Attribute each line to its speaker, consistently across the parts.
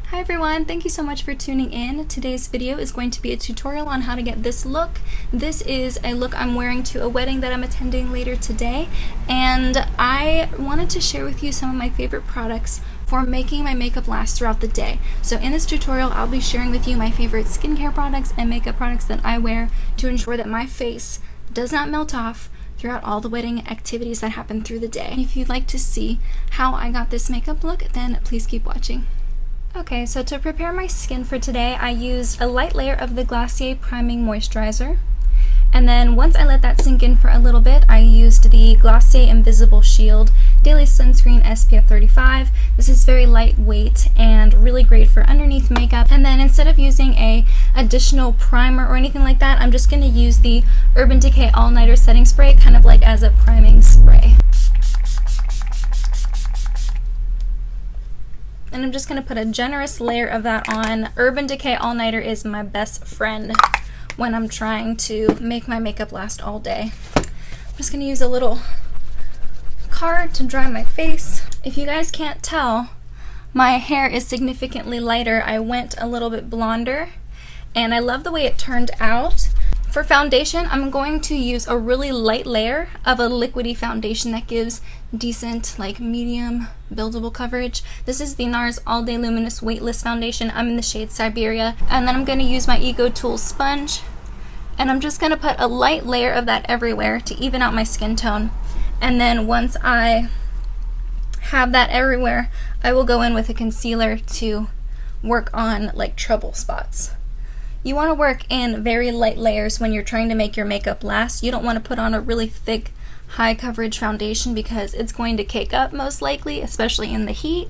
Speaker 1: Hi everyone, thank you so much for tuning in. Today's video is going to be a tutorial on how to get this look. This is a look I'm wearing to a wedding that I'm attending later today, and I wanted to share with you some of my favorite products for making my makeup last throughout the day. So in this tutorial, I'll be sharing with you my favorite skincare products and makeup products that I wear to ensure that my face does not melt off throughout all the wedding activities that happen through the day. If you'd like to see how I got this makeup look, then please keep watching. Okay, so to prepare my skin for today, I used a light layer of the Glossier Priming Moisturizer. And then once I let that sink in for a little bit, I used the Glossier Invisible Shield Daily Sunscreen SPF 35. This is very lightweight and really great for underneath makeup. And then instead of using a additional primer or anything like that, I'm just going to use the Urban Decay All Nighter Setting Spray, kind of like as a priming spray. And I'm just going to put a generous layer of that on. Urban Decay All Nighter is my best friend when I'm trying to make my makeup last all day. I'm just going to use a little card to dry my face. If you guys can't tell, my hair is significantly lighter. I went a little bit blonder, and I love the way it turned out. For foundation, I'm going to use a really light layer of a liquidy foundation that gives decent, like medium, buildable coverage. This is the NARS All Day Luminous Weightless Foundation. I'm in the shade Siberia. And then I'm going to use my Ego Tool sponge. And I'm just going to put a light layer of that everywhere to even out my skin tone. And then once I have that everywhere, I will go in with a concealer to work on like trouble spots. You want to work in very light layers when you're trying to make your makeup last. You don't want to put on a really thick, high coverage foundation because it's going to cake up most likely, especially in the heat.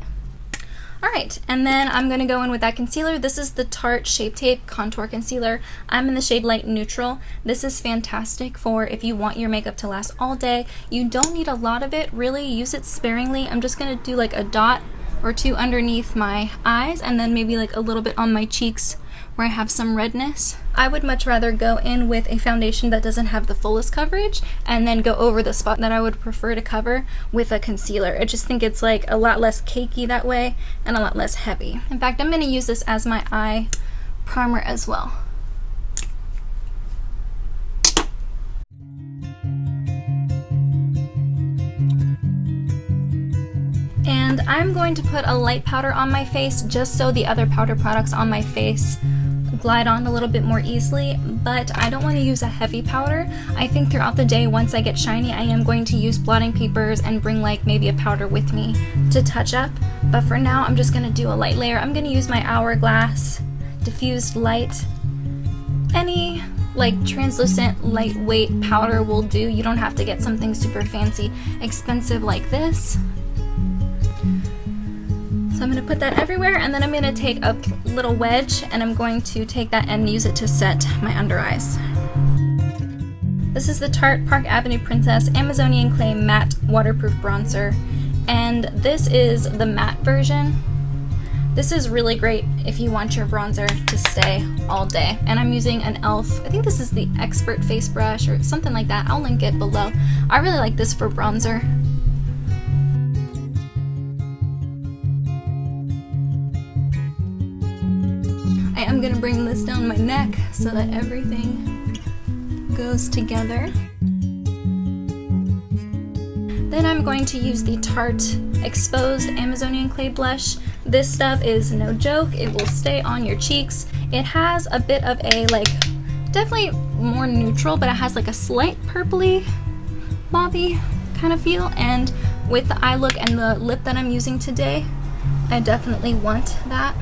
Speaker 1: Alright, and then I'm going to go in with that concealer. This is the Tarte Shape Tape Contour Concealer. I'm in the shade Light Neutral. This is fantastic for if you want your makeup to last all day. You don't need a lot of it, really. Use it sparingly. I'm just going to do like a dot or two underneath my eyes and then maybe like a little bit on my cheeks where I have some redness. I would much rather go in with a foundation that doesn't have the fullest coverage and then go over the spot that I would prefer to cover with a concealer. I just think it's like a lot less cakey that way and a lot less heavy. In fact, I'm going to use this as my eye primer as well. And I'm going to put a light powder on my face just so the other powder products on my face glide on a little bit more easily, but I don't want to use a heavy powder. I think throughout the day, once I get shiny, I am going to use blotting papers and bring like maybe a powder with me to touch up. But for now, I'm just going to do a light layer. I'm going to use my Hourglass Diffused Light. Any like translucent, lightweight powder will do. You don't have to get something super fancy, expensive like this. So I'm going to put that everywhere, and then I'm going to take a little wedge and I'm going to take that and use it to set my under eyes. This is the Tarte Park Avenue Princess Amazonian Clay Matte Waterproof Bronzer, and this is the matte version. This is really great if you want your bronzer to stay all day. And I'm using an e.l.f. I think this is the Expert Face Brush or something like that. I'll link it below. I really like this for bronzer. I'm going to bring this down my neck so that everything goes together. Then I'm going to use the Tarte Exposed Amazonian Clay Blush. This stuff is no joke. It will stay on your cheeks. It has a bit of a like, definitely more neutral, but it has like a slight purpley, mauvey kind of feel. And with the eye look and the lip that I'm using today, I definitely want that.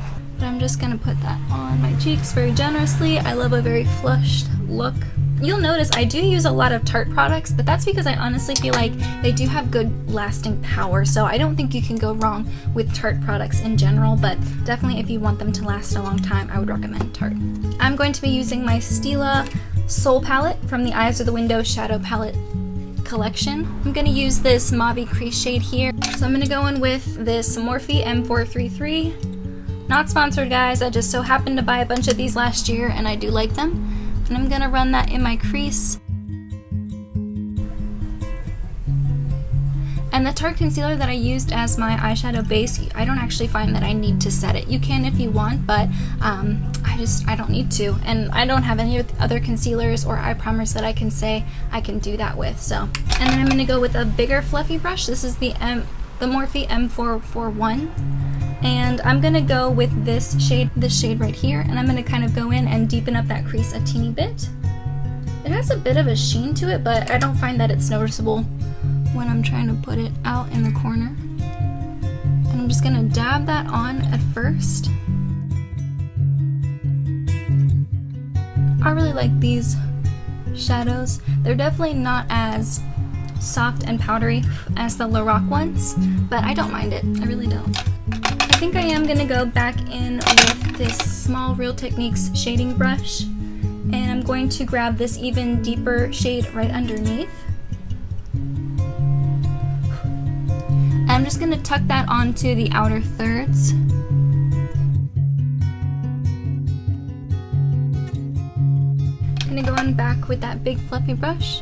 Speaker 1: But I'm just going to put that on my cheeks very generously. I love a very flushed look. You'll notice I do use a lot of Tarte products, but that's because I honestly feel like they do have good lasting power, so I don't think you can go wrong with Tarte products in general, but definitely if you want them to last a long time, I would recommend Tarte. I'm going to be using my Stila Soul Palette from the Eyes of the Window Shadow Palette collection. I'm going to use this Mauve crease shade here, so I'm going to go in with this Morphe M433. Not sponsored, guys. I just so happened to buy a bunch of these last year and I do like them. And I'm gonna run that in my crease. And the Tarte concealer that I used as my eyeshadow base, I don't actually find that I need to set it. You can if you want, but I don't need to. And I don't have any other concealers or eye primers that I can say I can do that with. So, and then I'm going to go with a bigger fluffy brush. This is the Morphe M441. And I'm going to go with this shade right here. And I'm going to kind of go in and deepen up that crease a teeny bit. It has a bit of a sheen to it, but I don't find that it's noticeable when I'm trying to put it out in the corner. And I'm just gonna dab that on at first. I really like these shadows. They're definitely not as soft and powdery as the Lorac ones, but I don't mind it. I really don't. I think I am gonna go back in with this small Real Techniques shading brush, and I'm going to grab this even deeper shade right underneath. I'm just going to tuck that onto the outer thirds. I'm going to go on back with that big fluffy brush.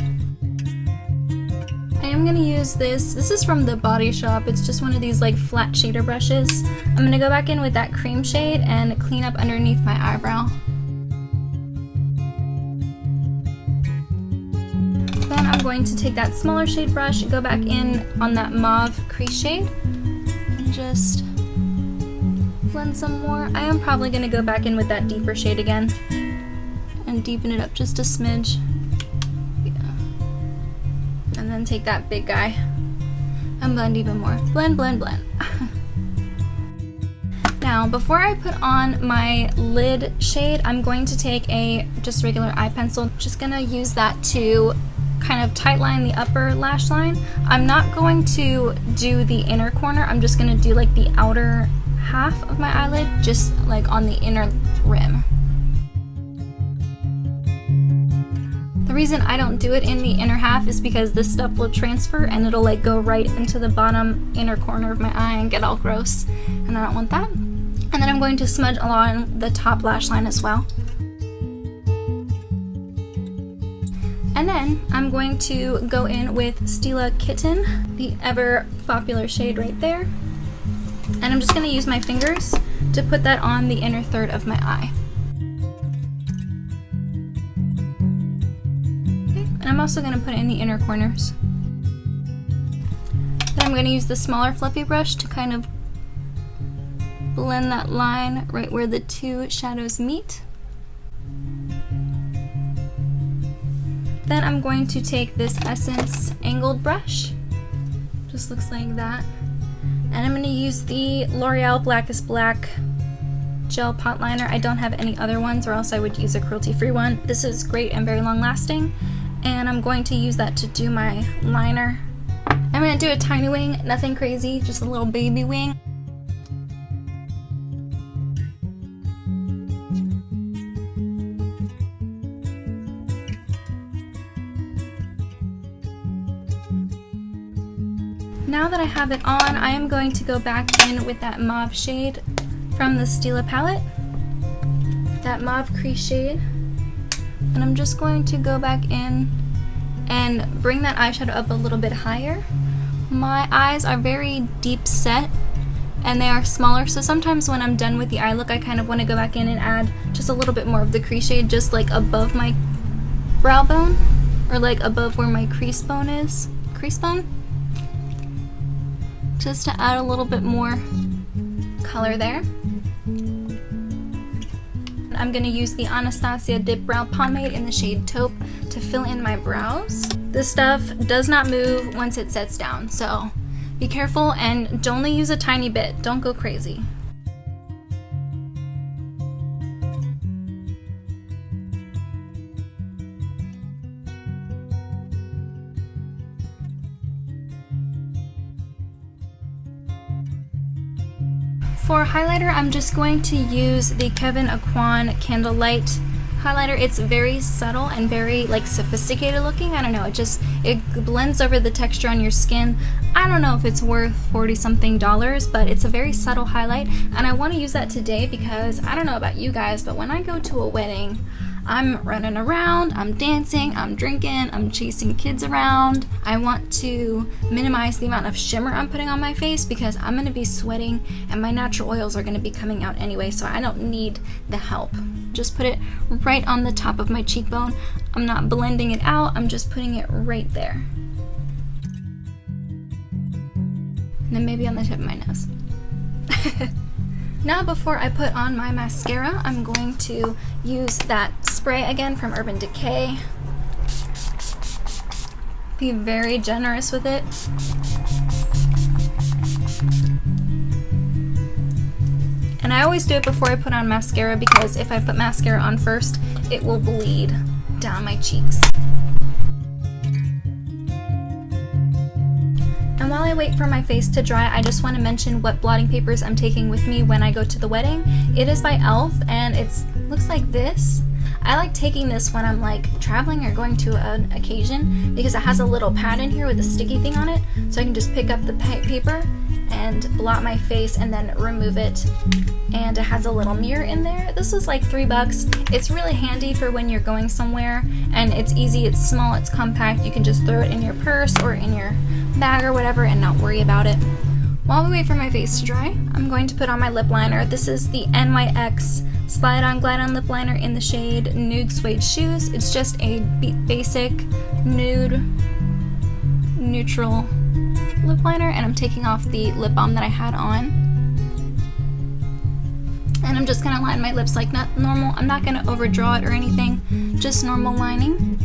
Speaker 1: I am going to use this. This is from the Body Shop. It's just one of these like flat shader brushes. I'm going to go back in with that cream shade and clean up underneath my eyebrow. Then I'm going to take that smaller shade brush, go back in on that mauve crease shade, and just blend some more. I am probably going to go back in with that deeper shade again and deepen it up just a smidge. Yeah. And then take that big guy and blend even more. Blend, blend, blend. Now, before I put on my lid shade, I'm going to take a just regular eye pencil. Just going to use that to kind of tight line the upper lash line. I'm not going to do the inner corner. I'm just going to do like the outer half of my eyelid, just like on the inner rim. The reason I don't do it in the inner half is because this stuff will transfer and it'll like go right into the bottom inner corner of my eye and get all gross, and I don't want that. And then I'm going to smudge along the top lash line as well. And then I'm going to go in with Stila Kitten, the ever popular shade right there. And I'm just going to use my fingers to put that on the inner third of my eye. Okay, and I'm also going to put it in the inner corners. Then I'm going to use the smaller fluffy brush to kind of blend that line right where the two shadows meet. Then I'm going to take this Essence angled brush, just looks like that, and I'm going to use the L'Oreal Blackest Black gel pot liner. I don't have any other ones, or else I would use a cruelty-free one. This is great and very long lasting, and I'm going to use that to do my liner. I'm going to do a tiny wing, nothing crazy, just a little baby wing. Now that I have it on, I am going to go back in with that mauve shade from the Stila palette, that mauve crease shade, and I'm just going to go back in and bring that eyeshadow up a little bit higher. My eyes are very deep set and they are smaller, so sometimes when I'm done with the eye look, I kind of want to go back in and add just a little bit more of the crease shade, just like above my brow bone, or like above where my crease bone is. Crease bone? Just to add a little bit more color there. I'm going to use the Anastasia Dip Brow Pomade in the shade Taupe to fill in my brows. This stuff does not move once it sets down, so be careful and only use a tiny bit. Don't go crazy. For highlighter, I'm just going to use the Kevyn Aucoin Candlelight highlighter. It's very subtle and very like sophisticated looking. I don't know, it blends over the texture on your skin. I don't know if it's worth $40-something, but it's a very subtle highlight, and I want to use that today because I don't know about you guys, but when I go to a wedding, I'm running around, I'm dancing, I'm drinking, I'm chasing kids around. I want to minimize the amount of shimmer I'm putting on my face because I'm going to be sweating and my natural oils are going to be coming out anyway, so I don't need the help. Just put it right on the top of my cheekbone. I'm not blending it out, I'm just putting it right there. And then maybe on the tip of my nose. Now before I put on my mascara, I'm going to use that spray again from Urban Decay. Be very generous with it. And I always do it before I put on mascara because if I put mascara on first, it will bleed down my cheeks. And while I wait for my face to dry, I just want to mention what blotting papers I'm taking with me when I go to the wedding. It is by e.l.f. and it looks like this. I like taking this when I'm like traveling or going to an occasion because it has a little pad in here with a sticky thing on it, so I can just pick up the paper and blot my face and then remove it. And it has a little mirror in there. This was like $3. It's really handy for when you're going somewhere, and it's easy, it's small, it's compact. You can just throw it in your purse or in your bag or whatever and not worry about it. While we wait for my face to dry, I'm going to put on my lip liner. This is the NYX Slide On Glide On Lip Liner in the shade Nude Suede Shoes. It's just a basic nude neutral lip liner, and I'm taking off the lip balm that I had on. And I'm just gonna line my lips like normal. I'm not gonna overdraw it or anything, just normal lining.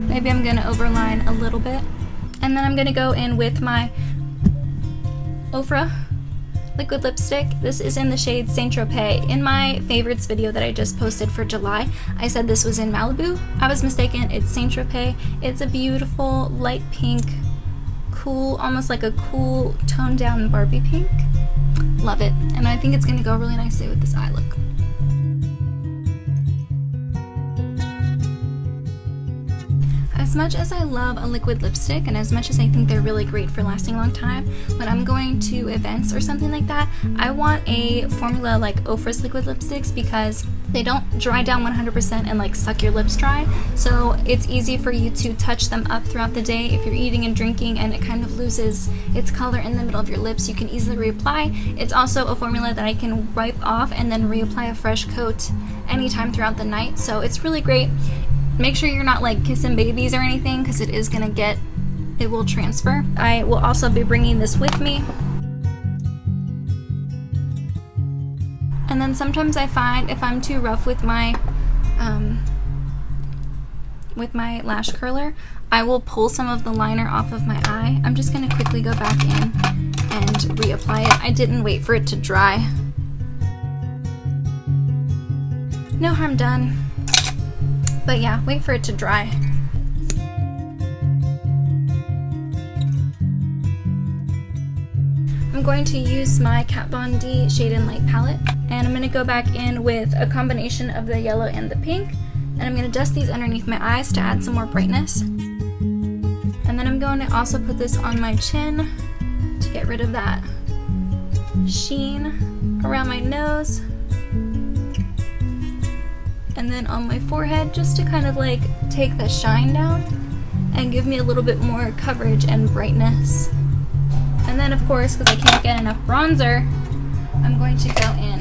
Speaker 1: Maybe I'm gonna overline a little bit. And then I'm gonna go in with my Ofra liquid lipstick. This is in the shade Saint Tropez. In my favorites video that I just posted for July, I said this was in Malibu. I was mistaken, it's Saint Tropez. It's a beautiful light pink, cool, almost like a cool toned down Barbie pink. Love it. And I think it's gonna go really nicely with this eye look. As much as I love a liquid lipstick and as much as I think they're really great for lasting a long time, when I'm going to events or something like that, I want a formula like Ofra's liquid lipsticks because they don't dry down 100% and like suck your lips dry. So it's easy for you to touch them up throughout the day. If you're eating and drinking and it kind of loses its color in the middle of your lips, you can easily reapply. It's also a formula that I can wipe off and then reapply a fresh coat anytime throughout the night. So it's really great. Make sure you're not like kissing babies or anything because it will transfer. I will also be bringing this with me. And then sometimes I find if I'm too rough with my lash curler, I will pull some of the liner off of my eye. I'm just gonna quickly go back in and reapply it. I didn't wait for it to dry. No harm done. But yeah, wait for it to dry. I'm going to use my Kat Von D Shade and Light palette, and I'm going to go back in with a combination of the yellow and the pink, and I'm going to dust these underneath my eyes to add some more brightness. And then I'm going to also put this on my chin to get rid of that sheen around my nose. And then on my forehead, just to kind of like take the shine down and give me a little bit more coverage and brightness. And then of course, because I can't get enough bronzer, I'm going to go in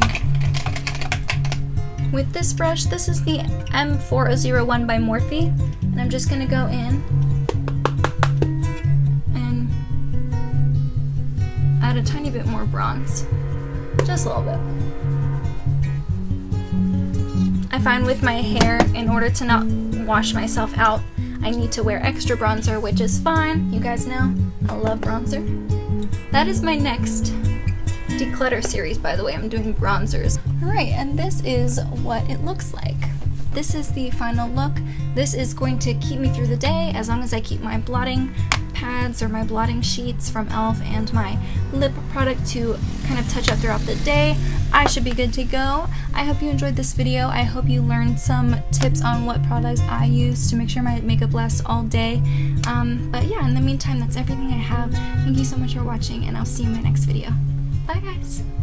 Speaker 1: with this brush. This is the M4001 by Morphe, and I'm just gonna go in and add a tiny bit more bronze, just a little bit. I find with my hair, in order to not wash myself out, I need to wear extra bronzer, which is fine. You guys know I love bronzer. That is my next declutter series, by the way. I'm doing bronzers. Alright, and this is what it looks like. This is the final look. This is going to keep me through the day as long as I keep my blotting pads or my blotting sheets from e.l.f. and my lip product to kind of touch up throughout the day, I should be good to go. I hope you enjoyed this video. I hope you learned some tips on what products I use to make sure my makeup lasts all day. But yeah, in the meantime, that's everything I have. Thank you so much for watching, and I'll see you in my next video. Bye guys!